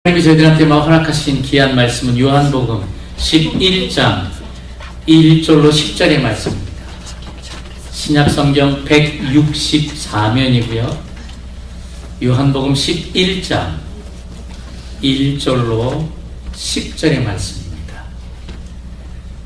하나님이 저희들한테 허락하신 귀한 말씀은 요한복음 11장 1절로 10절의 말씀입니다. 신약성경 164면이고요. 요한복음 11장 1절로 10절의 말씀입니다.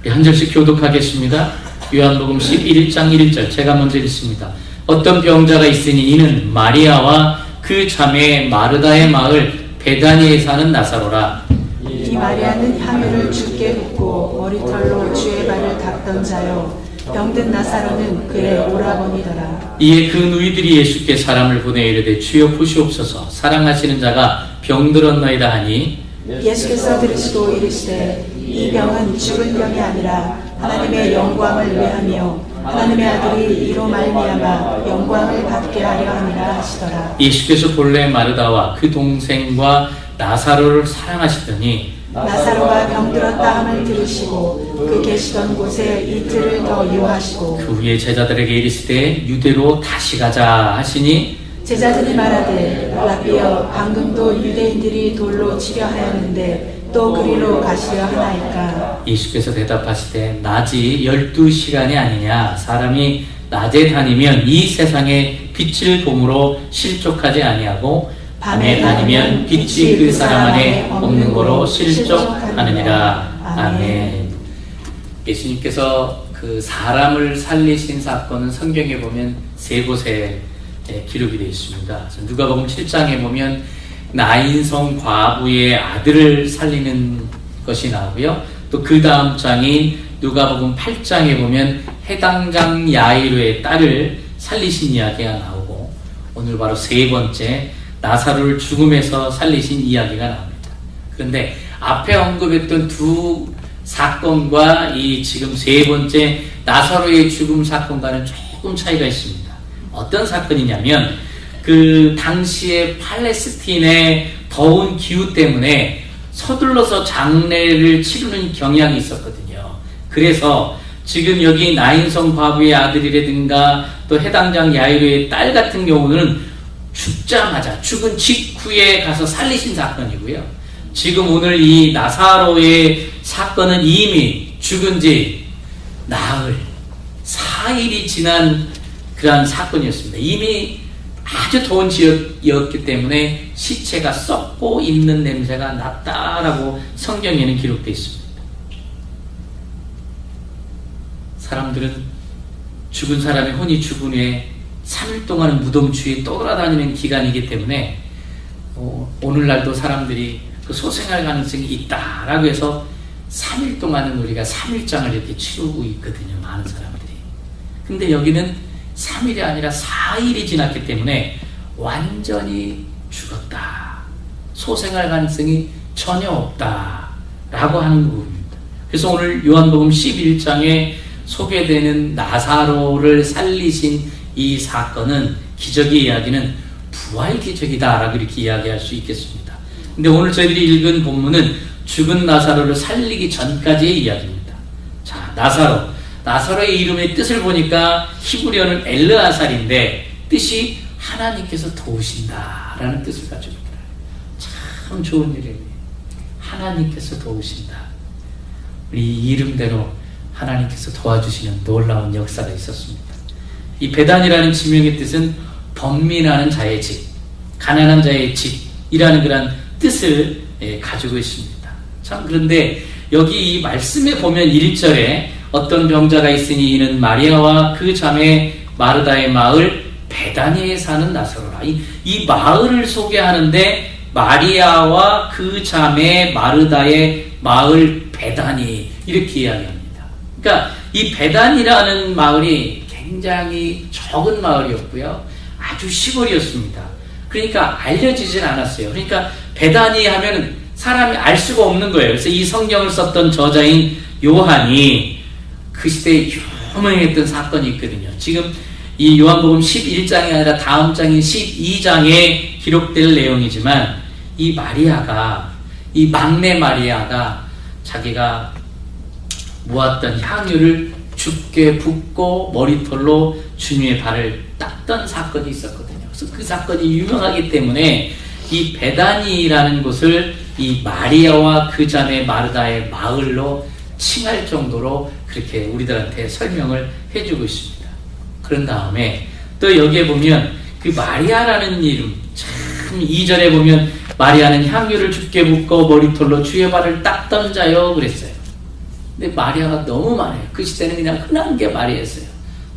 우리 한 절씩 교독하겠습니다. 요한복음 11장 1절 제가 먼저 읽습니다. 어떤 병자가 있으니 이는 마리아와 그 자매 마르다의 마을 베다니에 사는 나사로라. 이 마리아는 향유를 주께 붓고 머리털로 주의 발을 닦던 자요, 병든 나사로는 그의 오라버니더라. 이에 그 누이들이 예수께 사람을 보내 이르되 주여 보시옵소서, 사랑하시는 자가 병들었나이다 하니 예수께서 들으시고 이르시되 이 병은 죽은 병이 아니라 하나님의 영광을 위하며 하나님의 아들이 이로 말미암아 영광을 받게 하려 함이라 하시더라. 예수께서 본래 마르다와 그 동생과 나사로를 사랑하시더니 나사로가 병들었다 함을 들으시고 그 계시던 곳에 이틀을 더 유하시고 그 후에 제자들에게 이르시되 유대로 다시 가자 하시니 제자들이 말하되 라비여, 방금도 유대인들이 돌로 치려 하였는데 또 그리로 가시려 하나이까. 예수께서 대답하시되 낮이 12시간이 아니냐. 사람이 낮에 다니면 이 세상에 빛을 봄으로 실족하지 아니하고 밤에 다니면 빛이 그 사람 안에 없는 거로 실족하느니라. 아멘. 예수님께서 그 사람을 살리신 사건은 성경에 보면 세 곳에 기록이 되어 있습니다. 누가복음 7장에 보면 나인성 과부의 아들을 살리는 것이 나오고요. 또 그 다음 장인 누가복음 8장에 보면 해당장 야이로의 딸을 살리신 이야기가 나오고, 오늘 바로 세 번째 나사로를 죽음에서 살리신 이야기가 나옵니다. 그런데 앞에 언급했던 두 사건과 이 지금 세 번째 나사로의 죽음 사건과는 조금 차이가 있습니다. 어떤 사건이냐면 그 당시에 팔레스틴의 더운 기후 때문에 서둘러서 장례를 치르는 경향이 있었거든요. 그래서 지금 여기 나인성 과부의 아들이라든가 또 해당장 야이로의 딸 같은 경우는 죽자마자 죽은 직후에 가서 살리신 사건이고요. 지금 오늘 이 나사로의 사건은 이미 죽은 지 나흘 4일이 지난 그러한 사건이었습니다. 이미 아주 더운 지역이었기 때문에 시체가 썩고 있는 냄새가 났다라고 성경에는 기록되어 있습니다. 사람들은 죽은 사람의 혼이 죽은 후에 3일 동안은 무덤 주위에 떠돌아다니는 기간이기 때문에 오늘날도 사람들이 그 소생할 가능성이 있다라고 해서 3일 동안은 우리가 3일장을 이렇게 치르고 있거든요. 많은 사람들이. 근데 여기는 3일이 아니라 4일이 지났기 때문에 완전히 죽었다, 소생할 가능성이 전혀 없다라고 하는 부분입니다. 그래서 오늘 요한복음 11장에 소개되는 나사로를 살리신 이 사건은, 기적의 이야기는 부활 기적이다라고 이렇게 이야기할 수 있겠습니다. 근데 오늘 저희들이 읽은 본문은 죽은 나사로를 살리기 전까지의 이야기입니다. 자, 나사로의 이름의 뜻을 보니까 히브리어는 엘르아살인데 뜻이 하나님께서 도우신다라는 뜻을 가지고 있더라. 참 좋은 이름이에요. 하나님께서 도우신다. 우리 이름대로 하나님께서 도와주시는 놀라운 역사가 있었습니다. 이 베단이라는 지명의 뜻은 번민하는 자의 집, 가난한 자의 집이라는 그런 뜻을 가지고 있습니다. 참, 그런데 여기 이 말씀에 보면 1절에 어떤 병자가 있으니 이는 마리아와 그 자매 마르다의 마을 베다니에 사는 나사로라. 이 마을을 소개하는데 마리아와 그 자매 마르다의 마을 베다니 이렇게 이야기합니다. 그러니까 이 베다니라는 마을이 굉장히 적은 마을이었고요. 아주 시골이었습니다. 그러니까 알려지진 않았어요. 그러니까 베다니 하면 사람이 알 수가 없는 거예요. 그래서 이 성경을 썼던 저자인 요한이 그 시대에 유명했던 사건이 있거든요. 지금 이 요한복음 11장이 아니라 다음 장인 12장에 기록될 내용이지만, 이 마리아가, 이 막내 마리아가 자기가 모았던 향유를 주께 붓고 머리털로 주님의 발을 닦던 사건이 있었거든요. 그래서 그 사건이 유명하기 때문에 이 베다니라는 곳을 이 마리아와 그 자매 마르다의 마을로 칭할 정도로 그렇게 우리들한테 설명을 해주고 있습니다. 그런 다음에 또 여기에 보면 그 마리아라는 이름, 참 2절에 보면 마리아는 향유를 주께 붓고 머리털로 주의 발을 닦던 자요 그랬어요. 근데 마리아가 너무 많아요. 그 시대는 그냥 흔한 게 마리아였어요.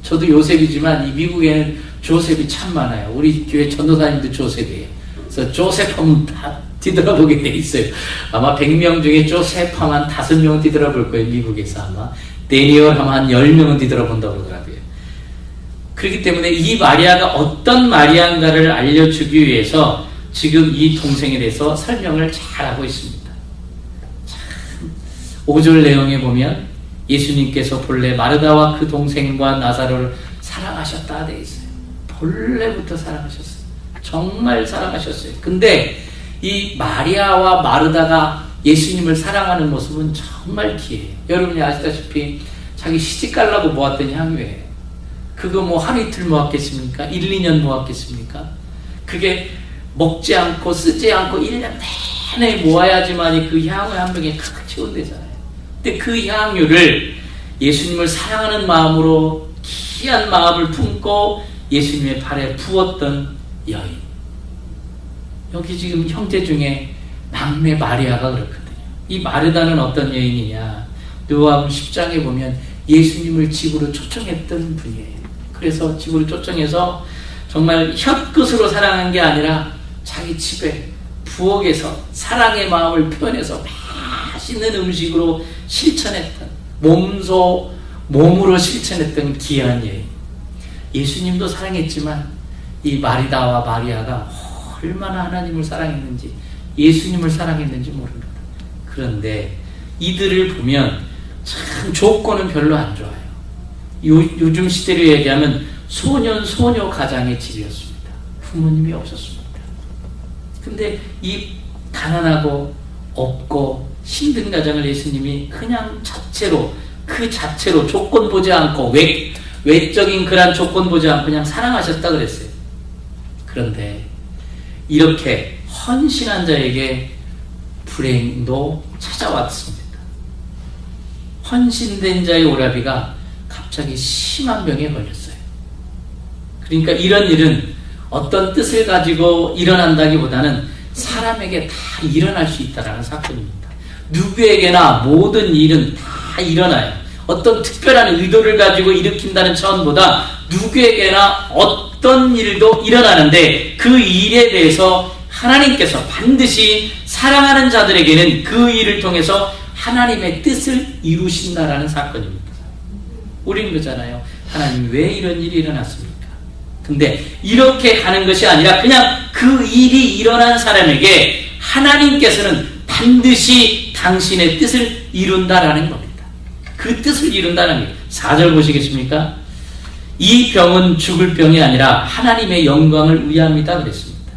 저도 요셉이지만 이 미국에는 조셉이 참 많아요. 우리 교회 전도사님도 조셉이에요. 그래서 조셉 하면 다 뒤돌아보게 돼 있어요. 아마 100명 중에 조셉 하면 5명은 뒤돌아볼 거예요. 미국에서 아마. 데니얼 하면 한 10명은 뒤돌아본다고 그러더라고요. 그렇기 때문에 이 마리아가 어떤 마리아인가를 알려주기 위해서 지금 이 동생에 대해서 설명을 잘하고 있습니다. 참 5절 내용에 보면 예수님께서 본래 마르다와 그 동생과 나사로를 사랑하셨다 돼 있어요. 본래부터 사랑하셨어요. 정말 사랑하셨어요. 근데 이 마리아와 마르다가 예수님을 사랑하는 모습은 정말 귀해요. 여러분이 아시다시피 자기 시집가려고 모았던 향유예요. 그거 뭐 하루 이틀 모았겠습니까? 1, 2년 모았겠습니까? 그게 먹지 않고 쓰지 않고 1년 내내 모아야지만이 그 향유 한 병에 가득 채운대잖아요. 근데 그 향유를 예수님을 사랑하는 마음으로 귀한 마음을 품고 예수님의 발에 부었던 여인. 여기 지금 형제 중에 막내 마리아가 그렇거든요. 이 마르다는 어떤 여인이냐? 누가복음 10장에 보면 예수님을 집으로 초청했던 분이에요. 그래서 집으로 초청해서 정말 혀끝으로 사랑한 게 아니라 자기 집에 부엌에서 사랑의 마음을 표현해서 맛있는 음식으로 실천했던, 몸으로 실천했던 귀한 여인. 예수님도 사랑했지만 이 마리다와 마리아가 얼마나 하나님을 사랑했는지, 예수님을 사랑했는지 모릅니다. 그런데 이들을 보면 참 조건은 별로 안 좋아요. 요즘 시대로 얘기하면 소녀 가장의 집이었습니다. 부모님이 없었습니다. 근데 이 가난하고 없고 힘든 가정을 예수님이 그냥 그 자체로 조건 보지 않고 외적인 그런 조건 보지 않고 그냥 사랑하셨다 그랬어요. 그런데 이렇게 헌신한 자에게 불행도 찾아왔습니다. 헌신된 자의 오라비가 갑자기 심한 병에 걸렸어요. 그러니까 이런 일은 어떤 뜻을 가지고 일어난다기보다는 사람에게 다 일어날 수 있다는 사건입니다. 누구에게나 모든 일은 다 일어나요. 어떤 특별한 의도를 가지고 일으킨다는 차원보다 누구에게나 어떤 일도 일어나는데 그 일에 대해서 하나님께서 반드시 사랑하는 자들에게는 그 일을 통해서 하나님의 뜻을 이루신다라는 사건입니다. 우리는 그러잖아요. 하나님 왜 이런 일이 일어났습니까? 근데 이렇게 가는 것이 아니라 그냥 그 일이 일어난 사람에게 하나님께서는 반드시 당신의 뜻을 이룬다라는 겁니다. 그 뜻을 이룬다는 게 4절 보시겠습니까? 이 병은 죽을 병이 아니라 하나님의 영광을 위함이다 그랬습니다.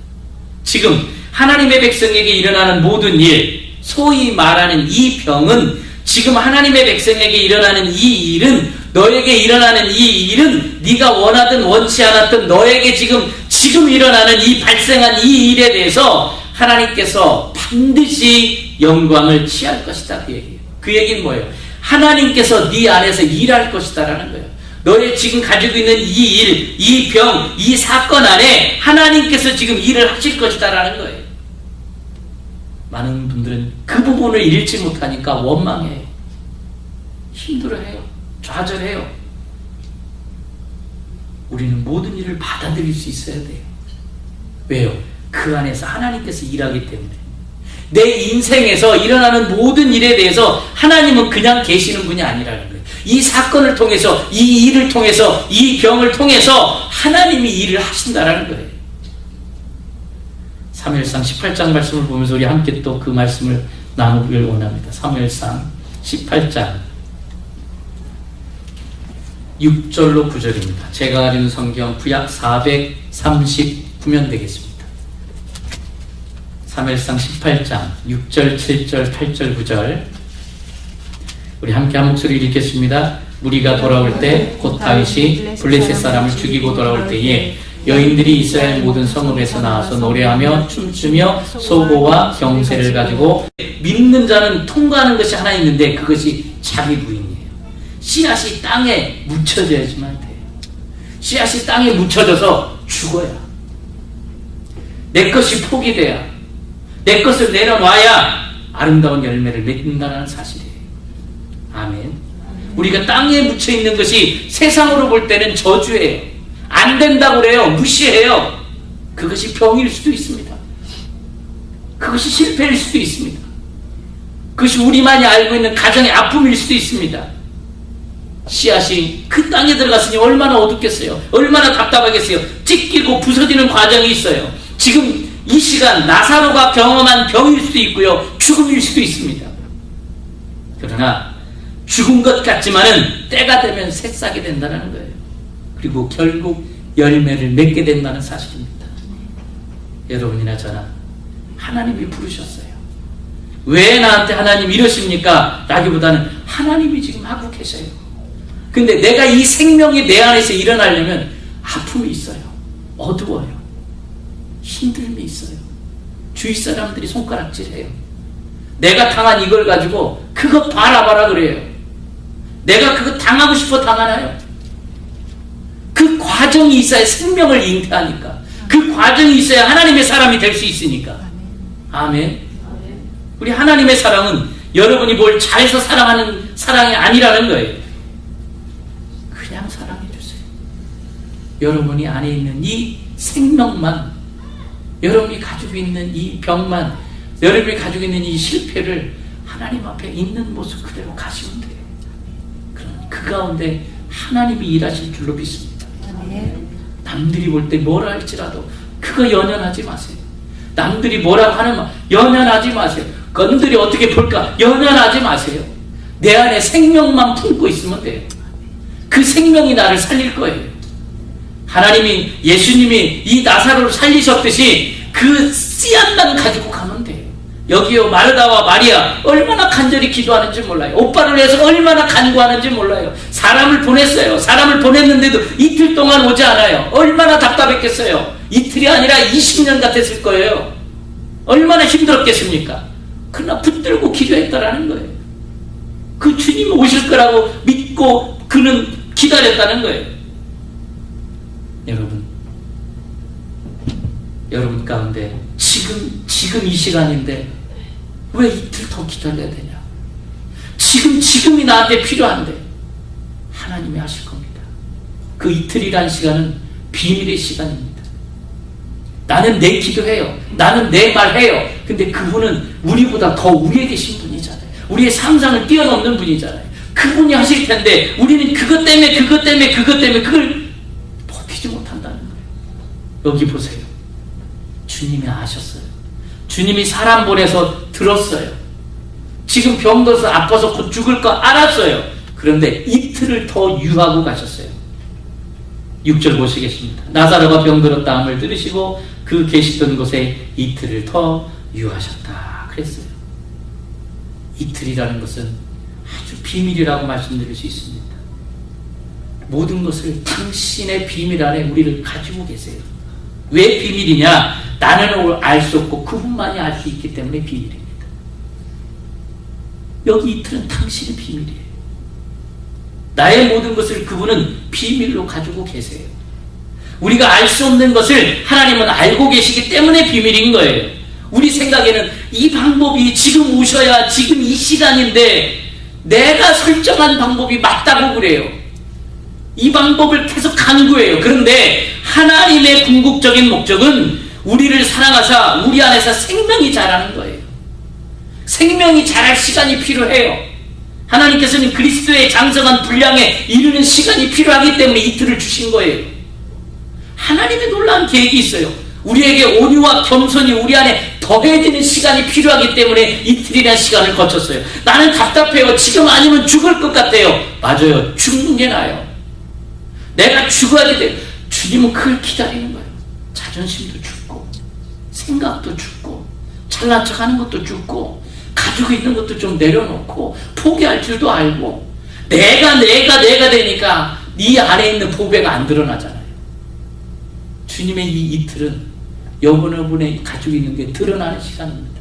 지금 하나님의 백성에게 일어나는 모든 일, 소위 말하는 이 병은 지금 하나님의 백성에게 일어나는 이 일은, 너에게 일어나는 이 일은 네가 원하든 원치 않았든 너에게 지금 일어나는 이 발생한 이 일에 대해서 하나님께서 반드시 영광을 취할 것이다 그 얘기예요. 그 얘기는 뭐예요? 하나님께서 네 안에서 일할 것이다라는 거예요. 너의 지금 가지고 있는 이 일, 이 병, 이 사건 안에 하나님께서 지금 일을 하실 것이다라는 거예요. 많은 분들은 그 부분을 잃지 못하니까 원망해요. 힘들어해요. 좌절해요. 우리는 모든 일을 받아들일 수 있어야 돼요. 왜요? 그 안에서 하나님께서 일하기 때문에. 내 인생에서 일어나는 모든 일에 대해서 하나님은 그냥 계시는 분이 아니라는 거예요. 이 사건을 통해서, 이 일을 통해서, 이 병을 통해서 하나님이 일을 하신다라는 거예요. 사무엘상 18장 말씀을 보면서 우리 함께 또 그 말씀을 나누기를 원합니다. 사무엘상 18장 6절로 9절입니다. 제가 가진 성경 구약 439면 되겠습니다. 사무엘상 18장 6절, 7절, 8절, 9절 우리 함께 한 목소리 읽겠습니다. 무리가 돌아올 때 곧 다윗이 블레셋 사람을 죽이고 돌아올 때에 여인들이 이스라엘 모든 성읍에서 나와서 노래하며 춤추며 소고와 경세를 가지고 믿는 자는 통과하는 것이 하나 있는데 그것이 자기 부인이에요. 씨앗이 땅에 묻혀져야지만 돼요. 씨앗이 땅에 묻혀져서 죽어야, 내 것이 포기돼야, 내 것을 내려놔야 아름다운 열매를 맺는다는 사실이에요. 아멘. 우리가 땅에 묻혀있는 것이 세상으로 볼 때는 저주예요. 안 된다고 그래요. 무시해요. 그것이 병일 수도 있습니다. 그것이 실패일 수도 있습니다. 그것이 우리만이 알고 있는 가정의 아픔일 수도 있습니다. 씨앗이 그 땅에 들어갔으니 얼마나 어둡겠어요. 얼마나 답답하겠어요. 찢기고 부서지는 과정이 있어요. 지금 이 시간 나사로가 경험한 병일 수도 있고요, 죽음일 수도 있습니다. 그러나 죽은 것 같지만은 때가 되면 새싹이 된다는 거예요. 그리고 결국 열매를 맺게 된다는 사실입니다. 여러분이나 저나 하나님이 부르셨어요. 왜 나한테 하나님 이러십니까? 라기보다는 하나님이 지금 하고 계셔요. 근데 내가 이 생명이 내 안에서 일어나려면 아픔이 있어요. 어두워요. 힘듦이 있어요. 주위 사람들이 손가락질해요. 내가 당한 이걸 가지고 그거 봐라 그래요. 내가 그거 당하고 싶어 당하나요? 그 과정이 있어야 생명을 잉태하니까. 그 과정이 있어야 하나님의 사람이 될 수 있으니까. 아멘. 우리 하나님의 사랑은 여러분이 뭘 잘해서 사랑하는 사랑이 아니라는 거예요. 그냥 사랑해 주세요. 여러분이 안에 있는 이 생명만, 여러분이 가지고 있는 이 병만, 여러분이 가지고 있는 이 실패를 하나님 앞에 있는 모습 그대로 가시면 돼요. 그럼 그 가운데 하나님이 일하실 줄로 믿습니다. 남들이 볼 때 뭐라 할지라도 그거 연연하지 마세요. 남들이 뭐라고 하는 말 연연하지 마세요. 그들이 어떻게 볼까 연연하지 마세요. 내 안에 생명만 품고 있으면 돼요. 그 생명이 나를 살릴 거예요. 하나님이, 예수님이 이 나사로를 살리셨듯이 그 씨앗만 가지고 가면 돼요. 여기요, 마르다와 마리아 얼마나 간절히 기도하는지 몰라요. 오빠를 위해서 얼마나 간구하는지 몰라요. 사람을 보냈어요. 사람을 보냈는데도 이틀 동안 오지 않아요. 얼마나 답답했겠어요. 이틀이 아니라 20년 같았을 거예요. 얼마나 힘들었겠습니까? 그러나 붙들고 기도했다라는 거예요. 그 주님 오실 거라고 믿고 그는 기다렸다는 거예요. 여러분 가운데 지금 이 시간인데 왜 이틀 더 기다려야 되냐? 지금이 나한테 필요한데 하나님이 하실 겁니다. 그 이틀이란 시간은 비밀의 시간입니다. 나는 내 기도해요. 나는 내 말해요. 근데 그분은 우리보다 더 위에 계신 분이잖아요. 우리의 상상을 뛰어넘는 분이잖아요. 그분이 하실 텐데 우리는 그것 때문에 그걸 버티지 못한다는 거예요. 여기 보세요. 주님이 아셨어요. 주님이 사람 보내서 들었어요. 지금 병들어서 아파서 곧 죽을 거 알았어요. 그런데 이틀을 더 유하고 가셨어요. 6절 보시겠습니다. 나사로가 병들었다함을 들으시고 그 계시던 곳에 이틀을 더 유하셨다 그랬어요. 이틀이라는 것은 아주 비밀이라고 말씀드릴 수 있습니다. 모든 것을 당신의 비밀 안에 우리를 가지고 계세요. 왜 비밀이냐? 나는 알 수 없고 그분만이 알 수 있기 때문에 비밀입니다. 여기 이틀은 당신의 비밀이에요. 나의 모든 것을 그분은 비밀로 가지고 계세요. 우리가 알 수 없는 것을 하나님은 알고 계시기 때문에 비밀인 거예요. 우리 생각에는 이 방법이 지금 오셔야 지금 이 시간인데 내가 설정한 방법이 맞다고 그래요. 이 방법을 계속 강구해요. 그런데 하나님의 궁극적인 목적은 우리를 사랑하사 우리 안에서 생명이 자라는 거예요. 생명이 자랄 시간이 필요해요. 하나님께서는 그리스도의 장성한 분량에 이르는 시간이 필요하기 때문에 이틀을 주신 거예요. 하나님의 놀라운 계획이 있어요. 우리에게 온유와 겸손이 우리 안에 더해지는 시간이 필요하기 때문에 이틀이라는 시간을 거쳤어요. 나는 답답해요. 지금 아니면 죽을 것 같아요. 맞아요. 죽는 게 나아요. 내가 죽어야 돼요. 주님은 그걸 기다리는 거예요. 자존심도 죽고 생각도 죽고 잘난 척하는 것도 죽고 가지고 있는 것도 좀 내려놓고 포기할 줄도 알고 내가 되니까 네 안에 있는 보배가 안 드러나잖아요. 주님의 이 이틀은 여러분의 가지고 있는 게 드러나는 시간입니다.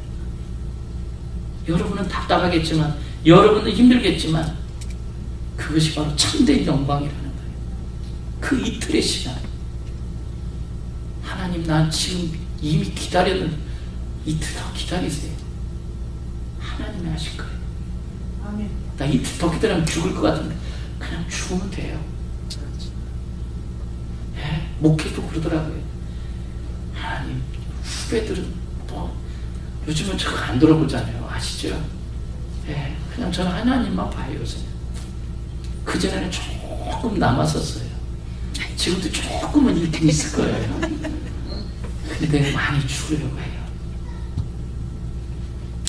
여러분은 답답하겠지만, 여러분은 힘들겠지만, 그것이 바로 참된 영광이라는 거예요. 그 이틀의 시간. 하나님, 난 지금 이미 기다렸는데 이틀 더 기다리세요. 하나님이 하실 거예요. 아멘. 나 이틀 더 기다리면 죽을 것 같은데 그냥 죽으면 돼요. 예, 목회도 그러더라고요. 하나님, 후배들은 뭐 요즘은 저거 안 돌아보잖아요. 아시죠? 예, 그냥 저는 하나님만 봐요. 요새. 그전에는 조금 남았었어요. 지금도 조금은 있긴 있을 거예요. 근데 많이 죽으려고 해요.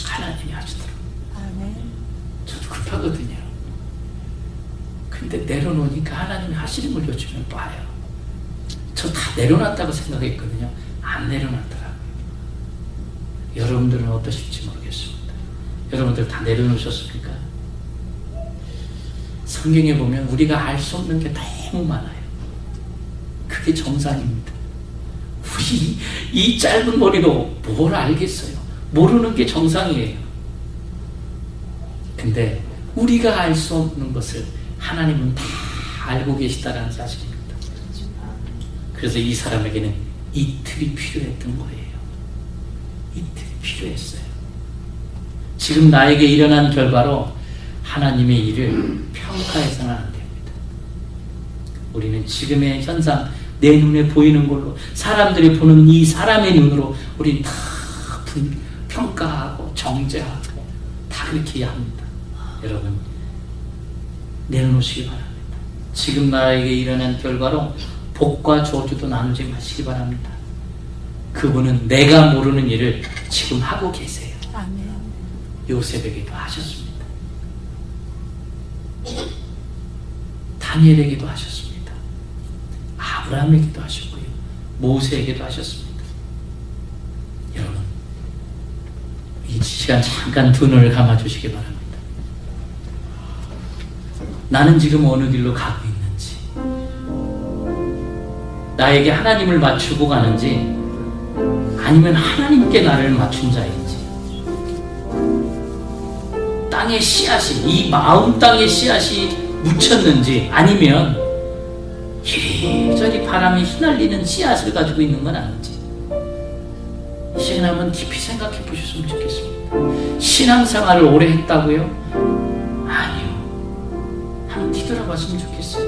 하나님이 하시더라고요. 아멘. 저도 급하거든요. 근데 내려놓으니까 하나님이 하시는 걸 요즘에 봐요. 저 다 내려놨다고 생각했거든요. 안 내려놨더라고요. 여러분들은 어떠실지 모르겠습니다. 여러분들 다 내려놓으셨습니까? 성경에 보면 우리가 알 수 없는 게 너무 많아요. 그게 정상입니다. 우리 이 짧은 머리로 뭘 알겠어요? 모르는 게 정상이에요. 근데 우리가 알 수 없는 것을 하나님은 다 알고 계시다는 사실입니다. 그래서 이 사람에게는 이틀이 필요했던 거예요. 이틀이 필요했어요. 지금 나에게 일어난 결과로 하나님의 일을 평가해서는 안 됩니다. 우리는 지금의 현상, 내 눈에 보이는 걸로, 사람들이 보는 이 사람의 눈으로 우리는 다 평가하고 정죄하고 다 그렇게 해야 합니다. 여러분, 내려놓으시기 바랍니다. 지금 나에게 일어난 결과로 복과 저주도 나누지 마시기 바랍니다. 그분은 내가 모르는 일을 지금 하고 계세요. 아멘. 요셉에게도 하셨습니다. 다니엘에게도 하셨습니다. 아브라함에게도 하셨고요. 모세에게도 하셨습니다. 여러분, 이 시간 잠깐 두 눈을 감아주시기 바랍니다. 나는 지금 어느 길로 가고 있는지, 나에게 하나님을 맞추고 가는지, 아니면 하나님께 나를 맞춘 자인지, 땅의 씨앗이, 이 마음 땅의 씨앗이 묻혔는지, 아니면 이리저리 바람에 휘날리는 씨앗을 가지고 있는 건 아닌지, 이 시간 한번 깊이 생각해 보셨으면 좋겠습니다. 신앙생활을 오래 했다고요? 아니요. 한번 뒤돌아봤으면 좋겠어요.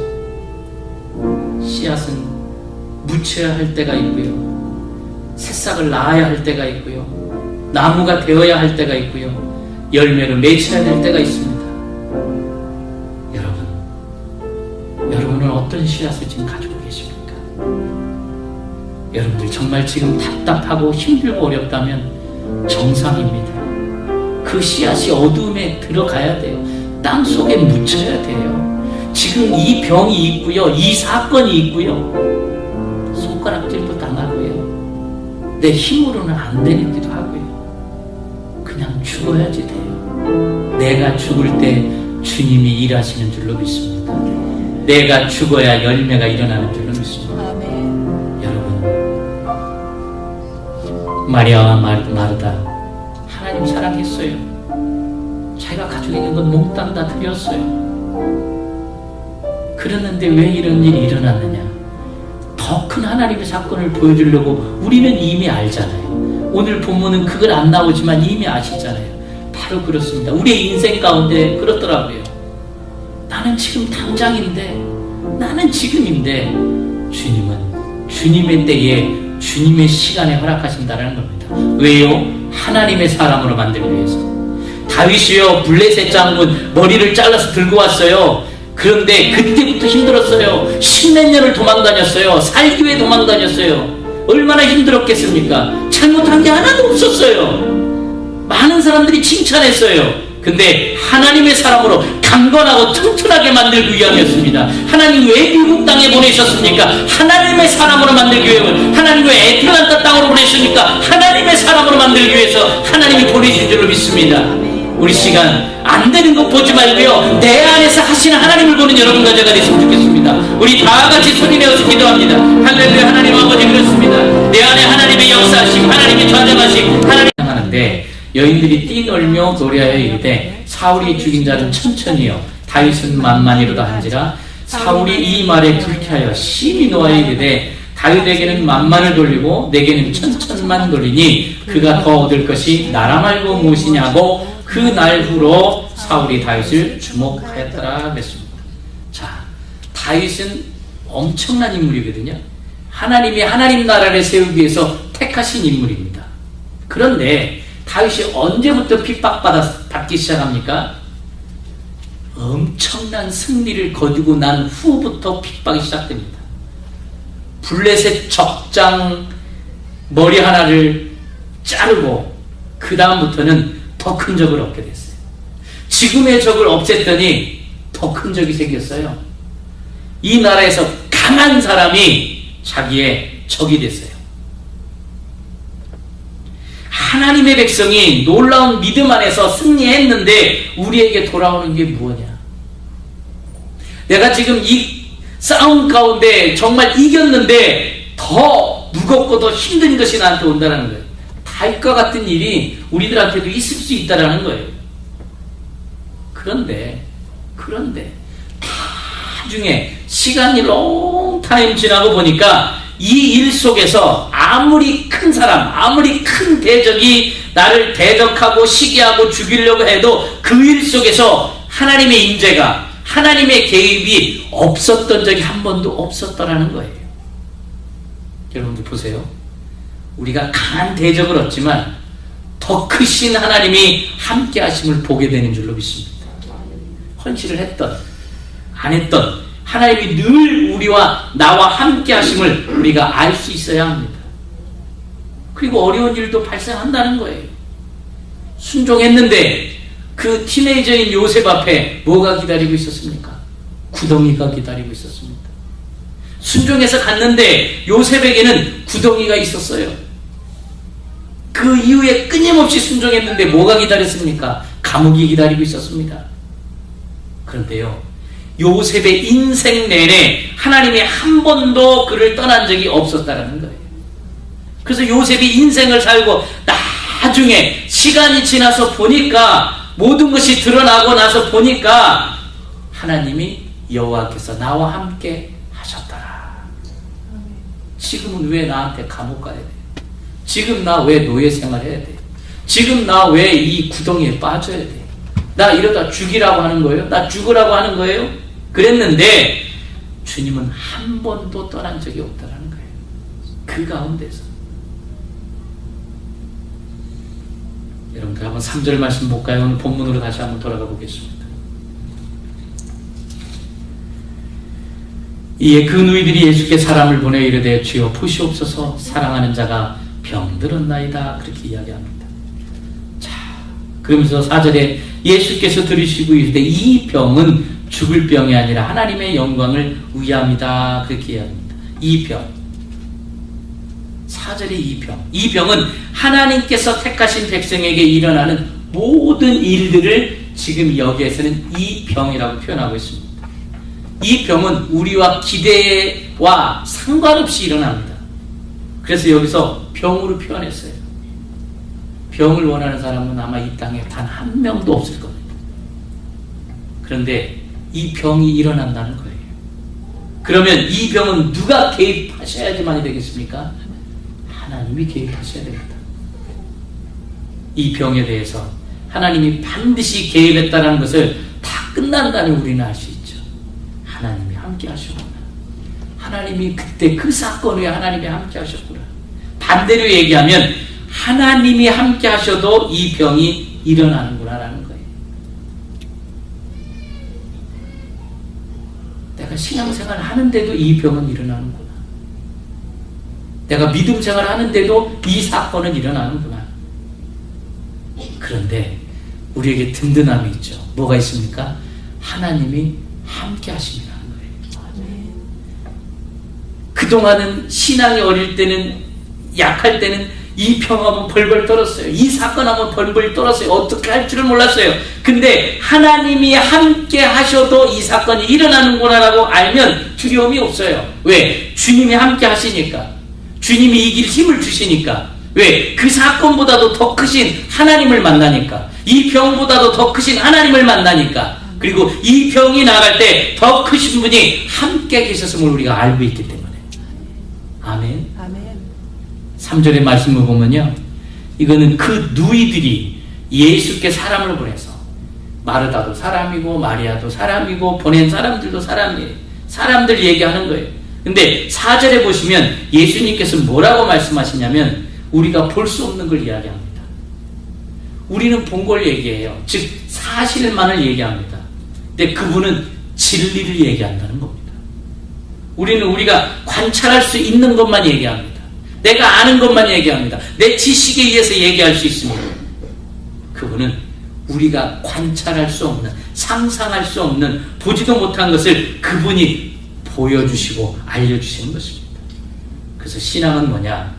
씨앗은 묻혀야 할 때가 있고요, 새싹을 낳아야 할 때가 있고요, 나무가 되어야 할 때가 있고요, 열매를 맺혀야 될 때가 있습니다. 여러분은 어떤 씨앗을 지금 가지고 계십니까? 여러분들 정말 지금 답답하고 힘들고 어렵다면 정상입니다. 그 씨앗이 어둠에 들어가야 돼요. 땅 속에 묻혀야 돼요. 지금 이 병이 있고요, 이 사건이 있고요, 손가락질도 당하고요, 내 힘으로는 안 되기도 하고요. 그냥 죽어야지 돼요. 내가 죽을 때 주님이 일하시는 줄로 믿습니다. 내가 죽어야 열매가 일어나는 줄로 믿습니다. 아멘. 여러분, 마리아와 마르다 하나님 사랑했어요. 자기가 가지고 있는 건 몽땅 다 드렸어요. 그랬는데 왜 이런 일이 일어났느냐? 더 큰 하나님의 사건을 보여주려고. 우리는 이미 알잖아요. 오늘 본문은 그걸 안 나오지만 이미 아시잖아요. 바로 그렇습니다. 우리의 인생 가운데 그렇더라고요. 나는 지금 당장인데, 나는 지금인데, 주님은 주님의 때에 주님의 시간에 허락하신다는 겁니다. 왜요? 하나님의 사람으로 만들기 위해서. 다윗이요, 블레셋 장군 머리를 잘라서 들고 왔어요. 그런데 그때부터 힘들었어요. 10몇 년을 도망다녔어요. 살기 위해 도망다녔어요. 얼마나 힘들었겠습니까? 잘못한 게 하나도 없었어요. 많은 사람들이 칭찬했어요. 근데 하나님의 사람으로 강건하고 튼튼하게 만들기 위함이었습니다. 하나님 왜 미국 땅에 보내셨습니까? 하나님의 사람으로 만들기 위해서. 하나님 왜 애틀란타 땅으로 보내셨습니까? 하나님의 사람으로 만들기 위해서 하나님이 보내신 줄로 믿습니다. 우리 시간 안 되는 것 보지 말고요, 내 안에서 하시는 하나님을 보는 여러분과 제가 됐으면 좋겠습니다. 우리 다 같이 소리내어서 기도합니다. 할렐루야. 하나님 아버지, 그렇습니다. 내 안에 하나님의 역사하심, 하나님의 좌정하심, 하나님 하는데 여인들이 뛰놀며 노래하여 이르되 사울이 죽인 자는 천천히요 다윗은 만만이로다 한지라. 사울이 이 말에 불쾌하여 심히 노하여 이르되 다윗에게는 만만을 돌리고 내게는 천천만 돌리니 그가 더 얻을 것이 나라 말고 무엇이냐고 그 날 후로 사울이 다윗을 주목하였더라 그랬습니다. 자, 다윗은 엄청난 인물이거든요. 하나님이 하나님 나라를 세우기 위해서 택하신 인물입니다. 그런데 다윗이 언제부터 핍박받기 시작합니까? 엄청난 승리를 거두고 난 후부터 핍박이 시작됩니다. 블레셋 적장 머리 하나를 자르고 그 다음부터는 더 큰 적을 얻게 됐어요. 지금의 적을 없앴더니 더 큰 적이 생겼어요. 이 나라에서 강한 사람이 자기의 적이 됐어요. 하나님의 백성이 놀라운 믿음 안에서 승리했는데 우리에게 돌아오는 게 무엇이냐? 내가 지금 이 싸움 가운데 정말 이겼는데 더 무겁고 더 힘든 것이 나한테 온다는 거예요. 다윗과 같은 일이 우리들한테도 있을 수 있다는 거예요. 그런데 나중에 시간이 롱타임 지나고 보니까 이 일 속에서 아무리 큰 사람, 아무리 큰 대적이 나를 대적하고 시기하고 죽이려고 해도 그 일 속에서 하나님의 임재가, 하나님의 개입이 없었던 적이 한 번도 없었더라는 거예요. 여러분들 보세요. 우리가 강한 대적을 얻지만 더 크신 하나님이 함께 하심을 보게 되는 줄로 믿습니다. 헌신을 했던 안 했던 하나님이 늘 우리와 나와 함께 하심을 우리가 알 수 있어야 합니다. 그리고 어려운 일도 발생한다는 거예요. 순종했는데 그 티네이저인 요셉 앞에 뭐가 기다리고 있었습니까? 구덩이가 기다리고 있었습니다. 순종해서 갔는데 요셉에게는 구덩이가 있었어요. 그 이후에 끊임없이 순종했는데 뭐가 기다렸습니까? 감옥이 기다리고 있었습니다. 그런데요, 요셉의 인생 내내 하나님이 한 번도 그를 떠난 적이 없었다는 거예요. 그래서 요셉이 인생을 살고 나중에 시간이 지나서 보니까, 모든 것이 드러나고 나서 보니까 하나님이 여호와께서 나와 함께 하셨더라. 지금은 왜 나한테 감옥 가야 돼? 지금 나 왜 노예 생활해야 돼? 지금 나 왜 이 구덩이에 빠져야 돼? 나 이러다 죽이라고 하는 거예요? 나 죽으라고 하는 거예요? 그랬는데 주님은 한 번도 떠난 적이 없다는 거예요. 그 가운데서. 여러분들 한번 3절 말씀 볼까요? 오늘 본문으로 다시 한번 돌아가 보겠습니다. 이에 그 누이들이 예수께 사람을 보내 이르되 주여 보시옵소서 사랑하는 자가 병들었나이다. 그렇게 이야기합니다. 자, 그러면서 4절에 예수께서 들으시고 이르되 이 병은 죽을 병이 아니라 하나님의 영광을 위함이다. 그렇게 이야기합니다. 이 병. 4절의 이 병은 하나님께서 택하신 백성에게 일어나는 모든 일들을 지금 여기에서는 이 병이라고 표현하고 있습니다. 이 병은 우리와 기대와 상관없이 일어납니다. 그래서 여기서 병으로 표현했어요. 병을 원하는 사람은 아마 이 땅에 단 한 명도 없을 겁니다. 그런데 이 병이 일어난다는 거예요. 그러면 이 병은 누가 개입하셔야지만이 되겠습니까? 하나님이 개입하셔야 됩니다. 이 병에 대해서 하나님이 반드시 개입했다는 것을 다 끝난다는 우리는 알 수 있죠. 하나님이 함께 하셨구나. 하나님이 그때 그 사건 후에 하나님이 함께 하셨구나. 반대로 얘기하면 하나님이 함께 하셔도 이 병이 일어나는구나라는 거예요. 내가 신앙생활 하는데도 이 병은 일어나는구나. 내가 믿음 생활 하는데도 이 사건은 일어나는구나. 그런데 우리에게 든든함이 있죠. 뭐가 있습니까? 하나님이 함께 하심이라는 거예요. 그동안은 신앙이 어릴 때는, 약할 때는 이 병하면 벌벌 떨었어요. 이 사건하면 벌벌 떨었어요. 어떻게 할 줄을 몰랐어요. 근데 하나님이 함께 하셔도 이 사건이 일어나는구나라고 알면 두려움이 없어요. 왜? 주님이 함께 하시니까. 주님이 이길 힘을 주시니까. 왜? 그 사건보다도 더 크신 하나님을 만나니까. 이 병보다도 더 크신 하나님을 만나니까. 그리고 이 병이 나갈 때 더 크신 분이 함께 계셨음을 우리가 알고 있기 때문에. 아멘. 아멘. 3절의 말씀을 보면요, 이거는 그 누이들이 예수께 사람을 보내서, 마르다도 사람이고 마리아도 사람이고 보낸 사람들도 사람이에요. 사람들 얘기하는 거예요. 근데 4절에 보시면 예수님께서 뭐라고 말씀하시냐면 우리가 볼 수 없는 걸 이야기합니다. 우리는 본 걸 얘기해요. 즉 사실만을 얘기합니다. 근데 그분은 진리를 얘기한다는 겁니다. 우리는 우리가 관찰할 수 있는 것만 얘기합니다. 내가 아는 것만 얘기합니다. 내 지식에 의해서 얘기할 수 있습니다. 그분은 우리가 관찰할 수 없는, 상상할 수 없는, 보지도 못한 것을 그분이 보여주시고 알려주시는 것입니다. 그래서 신앙은 뭐냐?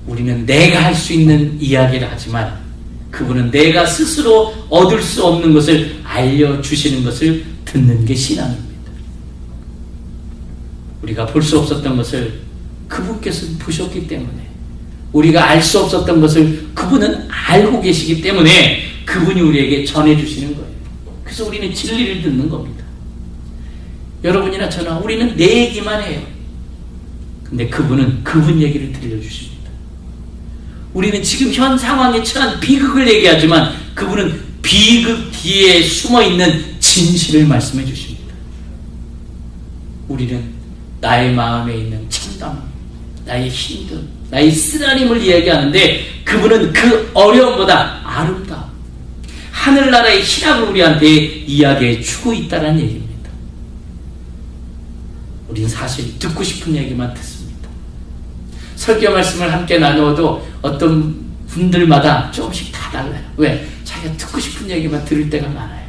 우리는 내가 할 수 있는 이야기를 하지만 그분은 내가 스스로 얻을 수 없는 것을 알려주시는 것을 듣는 게 신앙입니다. 우리가 볼 수 없었던 것을 그분께서 보셨기 때문에, 우리가 알 수 없었던 것을 그분은 알고 계시기 때문에 그분이 우리에게 전해주시는 거예요. 그래서 우리는 진리를 듣는 겁니다. 여러분이나 저나 우리는 내 얘기만 해요. 근데 그분은 그분 얘기를 들려주십니다. 우리는 지금 현 상황에 처한 비극을 얘기하지만 그분은 비극 뒤에 숨어있는 진실을 말씀해 주십니다. 우리는 나의 마음에 있는 참담, 나의 힘듦, 나의 쓰라림을 이야기하는데 그분은 그 어려움보다 아름다움, 하늘나라의 희락을 우리한테 이야기해 주고 있다는 얘기입니다. 우리는 사실 듣고 싶은 얘기만 듣습니다. 설교 말씀을 함께 나누어도 어떤 분들마다 조금씩 다 달라요. 왜? 자기가 듣고 싶은 얘기만 들을 때가 많아요.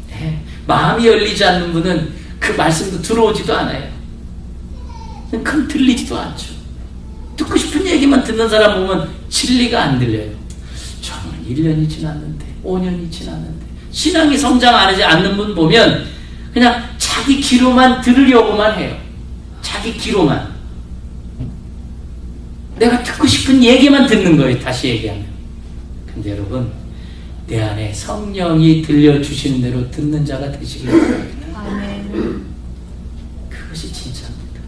네. 마음이 열리지 않는 분은 그 말씀도 들어오지도 않아요. 그럼 들리지도 않죠. 듣고 싶은 얘기만 듣는 사람 보면 진리가 안 들려요. 저는 1년이 지났는데 5년이 지났는데 신앙이 성장하지 않는 분 보면 그냥 자기 귀로만 들으려고만 해요. 자기 귀로만. 내가 듣고 싶은 얘기만 듣는 거예요. 다시 얘기하면. 근데 여러분, 내 안에 성령이 들려주시는 대로 듣는 자가 되시길 바랍니다. 아멘. 그것이 진짜입니다.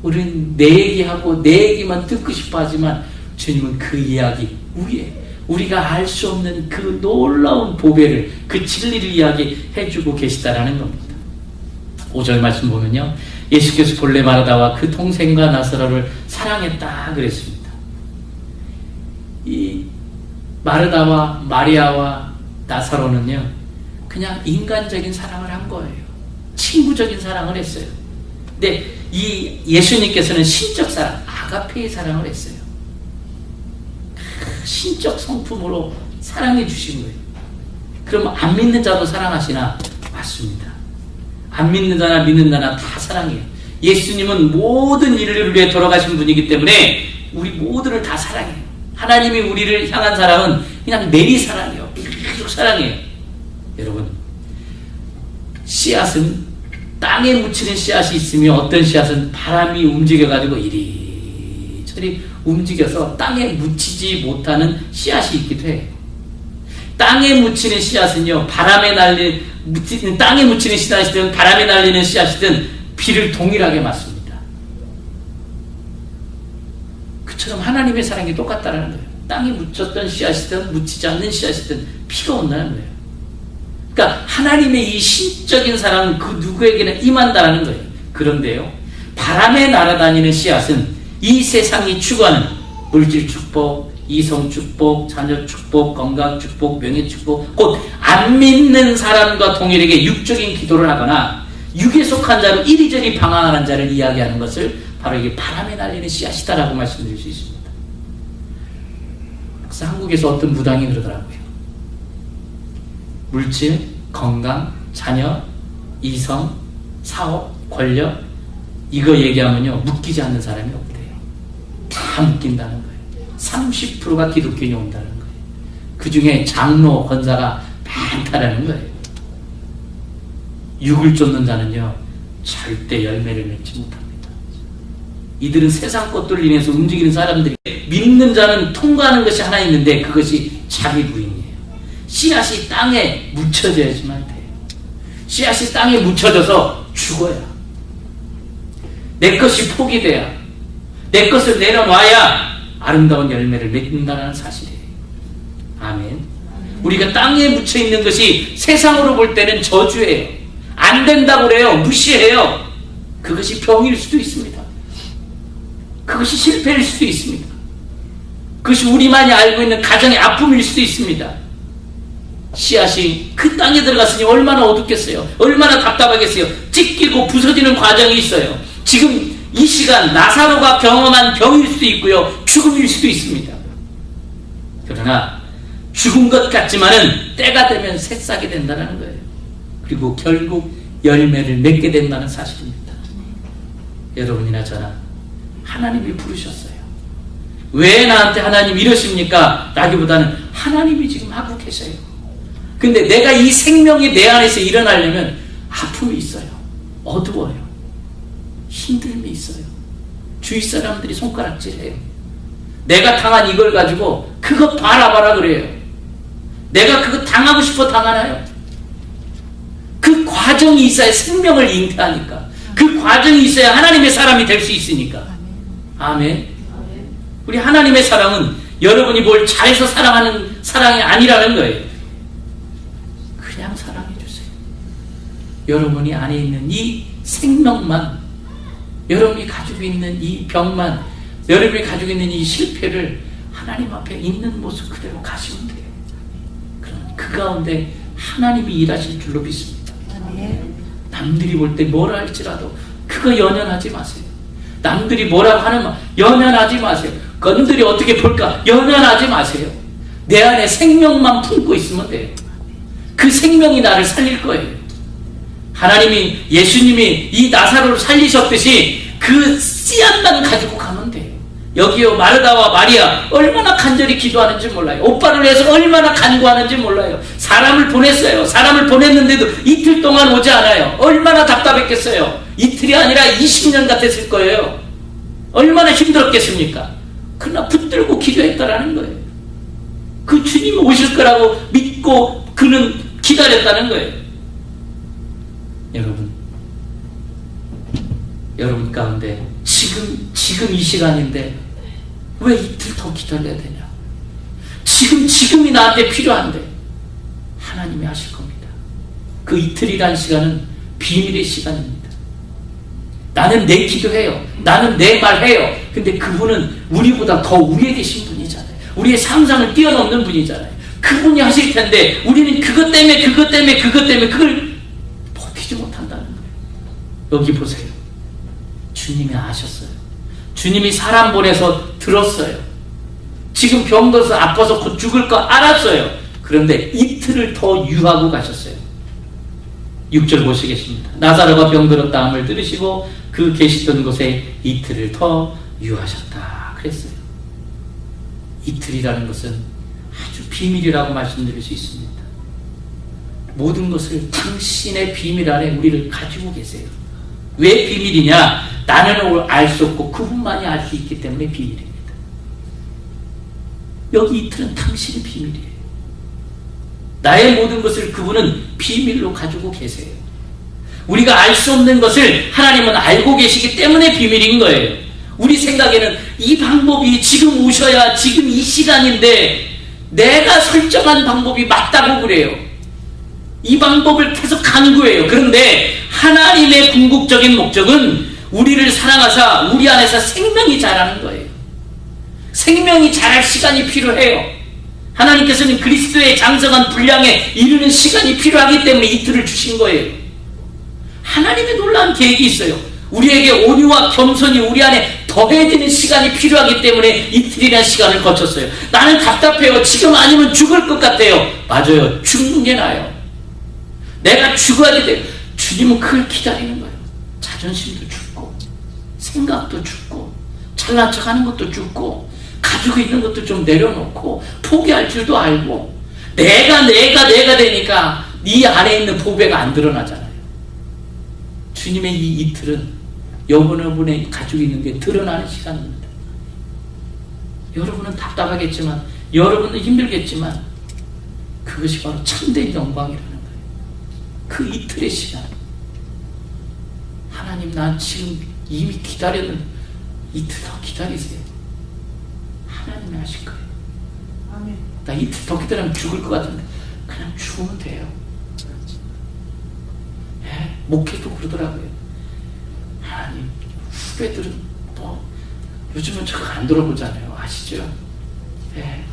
우리는 내 얘기하고 내 얘기만 듣고 싶어 하지만 주님은 그 이야기 위에 우리가 알 수 없는 그 놀라운 보배를, 그 진리를 이야기해주고 계시다라는 겁니다. 5절 말씀 보면요, 예수께서 본래 마르다와 그 동생과 나사로를 사랑했다 그랬습니다. 이 마르다와 마리아와 나사로는요, 그냥 인간적인 사랑을 한 거예요. 친구적인 사랑을 했어요. 근데 이 예수님께서는 신적 사랑, 아가페의 사랑을 했어요. 신적 성품으로 사랑해 주신 거예요. 그럼 안 믿는 자도 사랑하시나? 맞습니다. 안 믿는 자나 믿는 자나 다 사랑해요. 예수님은 모든 인류를 위해 돌아가신 분이기 때문에 우리 모두를 다 사랑해요. 하나님이 우리를 향한 사랑은 그냥 내리사랑이에요. 계속 사랑해요. 여러분, 씨앗은 땅에 묻히는 씨앗이 있으며 어떤 씨앗은 바람이 움직여가지고 이리저리 움직여서 땅에 묻히지 못하는 씨앗이 있기도 해요. 땅에 묻히는 씨앗은요, 땅에 묻히는 씨앗이든 바람에 날리는 씨앗이든 비를 동일하게 맞습니다. 그처럼 하나님의 사랑이 똑같다는 거예요. 땅에 묻혔던 씨앗이든 묻히지 않는 씨앗이든 피가 온다는 거예요. 그러니까 하나님의 이 신적인 사랑은 그 누구에게나 임한다는 거예요. 그런데요, 바람에 날아다니는 씨앗은 이 세상이 추구하는 물질 축복, 이성 축복, 자녀 축복, 건강 축복, 명예 축복, 곧 안 믿는 사람과 동일하게 육적인 기도를 하거나 육에 속한 자로 이리저리 방황하는 자를 이야기하는 것을 바로 이게 바람에 날리는 씨앗이다라고 말씀드릴 수 있습니다. 그래서 한국에서 어떤 무당이 그러더라고요. 물질, 건강, 자녀, 이성, 사업, 권력, 이거 얘기하면요, 묶이지 않는 사람이 없대요. 다 묶인다는 거예요. 30%가 기독교인이 온다는 거예요. 그 중에 장로, 권사가 많다라는 거예요. 육을 쫓는 자는요, 절대 열매를 맺지 못합니다. 이들은 세상 것들을 인해서 움직이는 사람들이, 믿는 자는 통과하는 것이 하나 있는데 그것이 자기 부인이에요. 씨앗이 땅에 묻혀져야지만 돼요. 씨앗이 땅에 묻혀져서 죽어야, 내 것이 포기돼야, 내 것을 내려놔야 아름다운 열매를 맺는다는 사실이에요. 아멘. 우리가 땅에 묻혀있는 것이 세상으로 볼 때는 저주예요. 안 된다고 그래요. 무시해요. 그것이 병일 수도 있습니다. 그것이 실패일 수도 있습니다. 그것이 우리만이 알고 있는 가정의 아픔일 수도 있습니다. 씨앗이 그 땅에 들어갔으니 얼마나 어둡겠어요. 얼마나 답답하겠어요. 찢기고 부서지는 과정이 있어요. 지금 이 시간 나사로가 경험한 병일 수도 있고요, 죽음일 수도 있습니다. 그러나 죽은 것 같지만은 때가 되면 새싹이 된다는 거예요. 그리고 결국 열매를 맺게 된다는 사실입니다. 여러분이나 저나 하나님이 부르셨어요. 왜 나한테 하나님 이러십니까? 라기보다는 하나님이 지금 하고 계셔요. 근데 내가 이 생명이 내 안에서 일어나려면 아픔이 있어요. 어두워요. 힘듦이 있어요. 주위 사람들이 손가락질해요. 내가 당한 이걸 가지고 그거 봐라 그래요. 내가 그거 당하고 싶어 당하나요? 그 과정이 있어야 생명을 잉태하니까. 그 과정이 있어야 하나님의 사람이 될 수 있으니까. 아멘. 우리 하나님의 사랑은 여러분이 뭘 잘해서 사랑하는 사랑이 아니라는 거예요. 그냥 사랑해 주세요. 여러분이 안에 있는 이 생명만, 여러분이 가지고 있는 이 병만, 여러분이 가지고 있는 이 실패를 하나님 앞에 있는 모습 그대로 가시면 돼요. 그럼 그 가운데 하나님이 일하실 줄로 믿습니다. 남들이 볼 때 뭐라 할지라도 그거 연연하지 마세요. 남들이 뭐라고 하는 말 연연하지 마세요. 그들이 어떻게 볼까 연연하지 마세요. 내 안에 생명만 품고 있으면 돼요. 그 생명이 나를 살릴 거예요. 하나님이, 예수님이 이 나사로를 살리셨듯이 그 씨앗만 가지고 가면 돼요. 여기요, 마르다와 마리아 얼마나 간절히 기도하는지 몰라요. 오빠를 위해서 얼마나 간구하는지 몰라요. 사람을 보냈어요. 사람을 보냈는데도 이틀 동안 오지 않아요. 얼마나 답답했겠어요. 이틀이 아니라 20년 같았을 거예요. 얼마나 힘들었겠습니까? 그러나 붙들고 기도했다라는 거예요. 그 주님이 오실 거라고 믿고 그는 기다렸다는 거예요. 여러분 가운데 지금 이 시간인데 왜 이틀 더 기다려야 되냐? 지금이 나한테 필요한데 하나님이 하실 겁니다. 그 이틀이란 시간은 비밀의 시간입니다. 나는 내 기도해요. 나는 내 말해요. 근데 그분은 우리보다 더 위에 계신 분이잖아요. 우리의 상상을 뛰어넘는 분이잖아요. 그분이 하실 텐데 우리는 그것 때문에 그걸 버티지 못한다는 거예요. 여기 보세요. 주님이 아셨어요. 주님이 사람 보내서 들었어요. 지금 병들어서 아파서 곧 죽을 거 알았어요. 그런데 이틀을 더 유하고 가셨어요. 6절 보시겠습니다. 나사로가 병들었다함을 들으시고 그 계시던 곳에 이틀을 더 유하셨다 그랬어요. 이틀이라는 것은 아주 비밀이라고 말씀드릴 수 있습니다. 모든 것을 당신의 비밀 안에 우리를 가지고 계세요. 왜 비밀이냐? 나는 알 수 없고 그분만이 알 수 있기 때문에 비밀입니다. 여기 이틀은 당신의 비밀이에요. 나의 모든 것을 그분은 비밀로 가지고 계세요. 우리가 알 수 없는 것을 하나님은 알고 계시기 때문에 비밀인 거예요. 우리 생각에는 이 방법이 지금 오셔야 지금 이 시간인데 내가 설정한 방법이 맞다고 그래요. 이 방법을 계속 강구해요. 그런데 하나님의 궁극적인 목적은 우리를 사랑하사 우리 안에서 생명이 자라는 거예요. 생명이 자랄 시간이 필요해요. 하나님께서는 그리스도의 장성한 분량에 이르는 시간이 필요하기 때문에 이틀을 주신 거예요. 하나님의 놀라운 계획이 있어요. 우리에게 온유와 겸손이 우리 안에 더해지는 시간이 필요하기 때문에 이틀이라는 시간을 거쳤어요. 나는 답답해요. 지금 아니면 죽을 것 같아요. 맞아요. 죽는 게 나아요. 내가 죽어야 돼요. 주님은 그걸 기다리는 거예요. 자존심도 죽고 생각도 죽고 잘난 척하는 것도 죽고 가지고 있는 것도 좀 내려놓고 포기할 줄도 알고 내가 되니까 네 안에 있는 보배가 안 드러나잖아요. 주님의 이 이틀은 여러분의 가지고 있는 게 드러나는 시간입니다. 여러분은 답답하겠지만 여러분은 힘들겠지만 그것이 바로 참된 영광이라는 거예요. 그 이틀의 시간, 하나님 난 지금 이미 기다렸는데 이틀 더 기다리세요. 하나님이 하실 거예요. 아멘. 나 이틀 더 기다리면 죽을 것 같은데 그냥 죽으면 돼요. 목회도 그러더라고요. 하나님, 후배들은 뭐 요즘은 저거 안 들어보잖아요. 아시죠?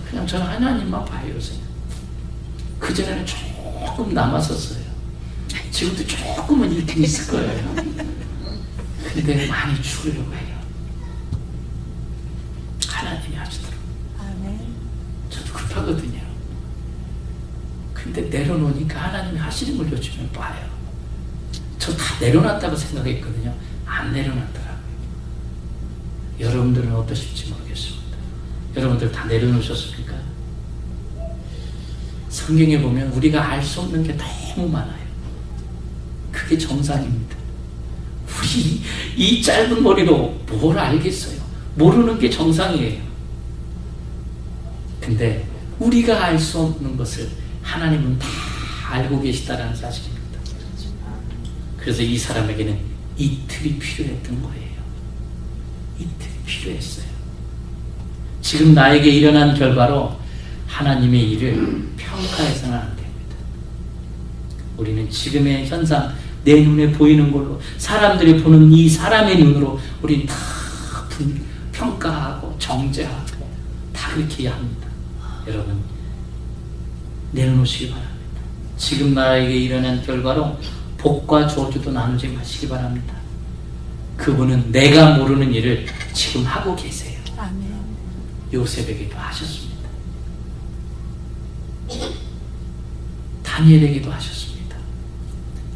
그냥 저는 하나님만 봐요. 요새. 그전에는 조금 남았었어요. 지금도 조금은 있긴 있을 거예요. 근데 많이 죽으려고 해요. 하나님이 하시더라고요. 아멘. 저도 급하거든요. 근데 내려놓으니까 하나님이 하시는 걸 요즘에 봐요. 저 다 내려놨다고 생각했거든요. 안 내려놨더라고요. 여러분들은 어떠실지 모르겠습니다. 여러분들 다 내려놓으셨습니까? 성경에 보면 우리가 알 수 없는 게 너무 많아요. 그게 정상입니다. 우리 이 짧은 머리로 뭘 알겠어요? 모르는 게 정상이에요. 근데 우리가 알 수 없는 것을 하나님은 다 알고 계시다라는 사실입니다. 그래서 이 사람에게는 이틀이 필요했던 거예요. 이틀이 필요했어요. 지금 나에게 일어난 결과로 하나님의 일을 평가해서는 안 됩니다. 우리는 지금의 현상, 내 눈에 보이는 걸로 사람들이 보는 이 사람의 눈으로 우리는 다 평가하고 정죄하고 다 그렇게 해야 합니다. 여러분, 내려놓으시기 바랍니다. 지금 나에게 일어난 결과로 복과 저주도 나누지 마시기 바랍니다. 그분은 내가 모르는 일을 지금 하고 계세요. 아멘. 요셉에게도 하셨습니다. 다니엘에게도 하셨습니다.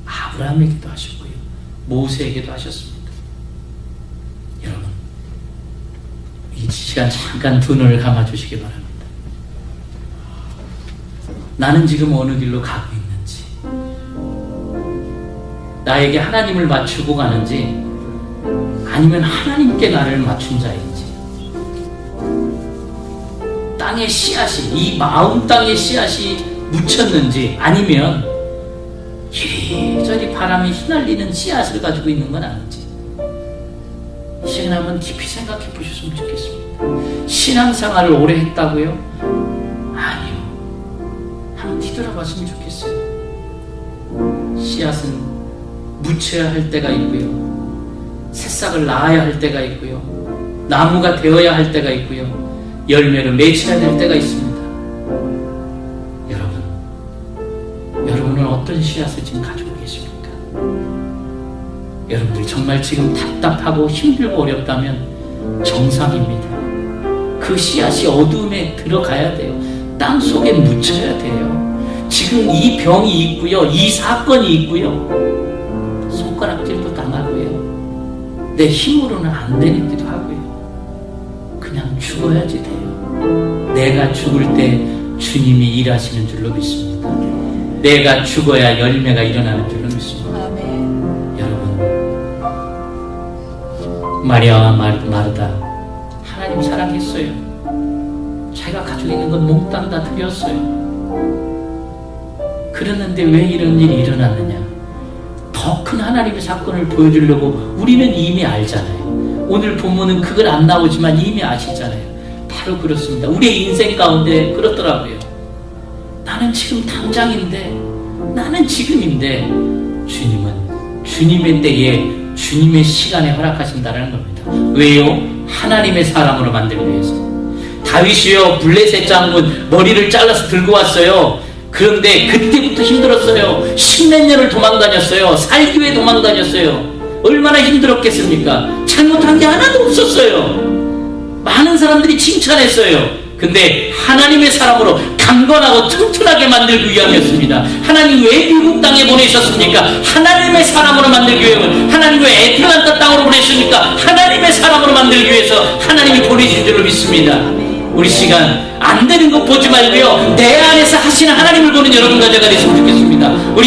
아브라함에게도 하셨고요. 모세에게도 하셨습니다. 여러분, 이 시간 잠깐 두 눈을 감아주시기 바랍니다. 나는 지금 어느 길로 가고 있는지, 나에게 하나님을 맞추고 가는지 아니면 하나님께 나를 맞춘 자인지, 땅의 씨앗이, 이 마음 땅의 씨앗이 묻혔는지 아니면 이리저리 바람이 휘날리는 씨앗을 가지고 있는 건 아닌지 이 시간 한번 깊이 생각해 보셨으면 좋겠습니다. 신앙생활을 오래 했다고요? 아니요. 한번 뒤돌아봤으면 좋겠어요. 씨앗은 묻혀야 할 때가 있고요, 새싹을 낳아야 할 때가 있고요, 나무가 되어야 할 때가 있고요, 열매를 맺혀야 될 때가 있습니다. 여러분은 어떤 씨앗을 지금 가지고 계십니까? 여러분들이 정말 지금 답답하고 힘들고 어렵다면 정상입니다. 그 씨앗이 어둠에 들어가야 돼요. 땅 속에 묻혀야 돼요. 지금 이 병이 있고요, 이 사건이 있고요, 손가락질도 당하고요, 내 힘으로는 안 되기도 하고요. 그냥 죽어야지 돼요. 내가 죽을 때 주님이 일하시는 줄로 믿습니다. 내가 죽어야 열매가 일어나는 줄로 믿습니다. 아멘. 여러분, 마리아와 마르다 하나님 사랑했어요. 자기가 가지고 있는 건 몽땅 다 드렸어요. 그랬는데 왜 이런 일이 일어났느냐? 더 큰 하나님의 사건을 보여주려고. 우리는 이미 알잖아요. 오늘 본문은 그걸 안 나오지만 이미 아시잖아요. 바로 그렇습니다. 우리의 인생 가운데 그렇더라고요. 나는 지금 당장인데, 나는 지금인데, 주님은 주님의 때에 주님의 시간에 허락하신다는 겁니다. 왜요? 하나님의 사람으로 만들기 위해서. 다윗이요, 블레셋 장군 머리를 잘라서 들고 왔어요. 그런데 그때부터 힘들었어요. 10몇 년을 도망다녔어요. 살기 위해 도망다녔어요. 얼마나 힘들었겠습니까? 잘못한 게 하나도 없었어요. 많은 사람들이 칭찬했어요. 근데 하나님의 사람으로 강건하고 튼튼하게 만들기 위함이었습니다. 하나님 왜 미국 땅에 보내셨습니까? 하나님의 사람으로 만들기 위함은. 하나님 왜 애틀란타 땅으로 보내셨습니까? 보내셨습니까? 하나님의 사람으로 만들기 위해서 하나님이 보내신 줄로 믿습니다. 우리 시간 안 되는 것 보지 말고요, 내 안에서 하시는 하나님을 보는 여러분과 제가 됐으면 좋겠습니다. 우리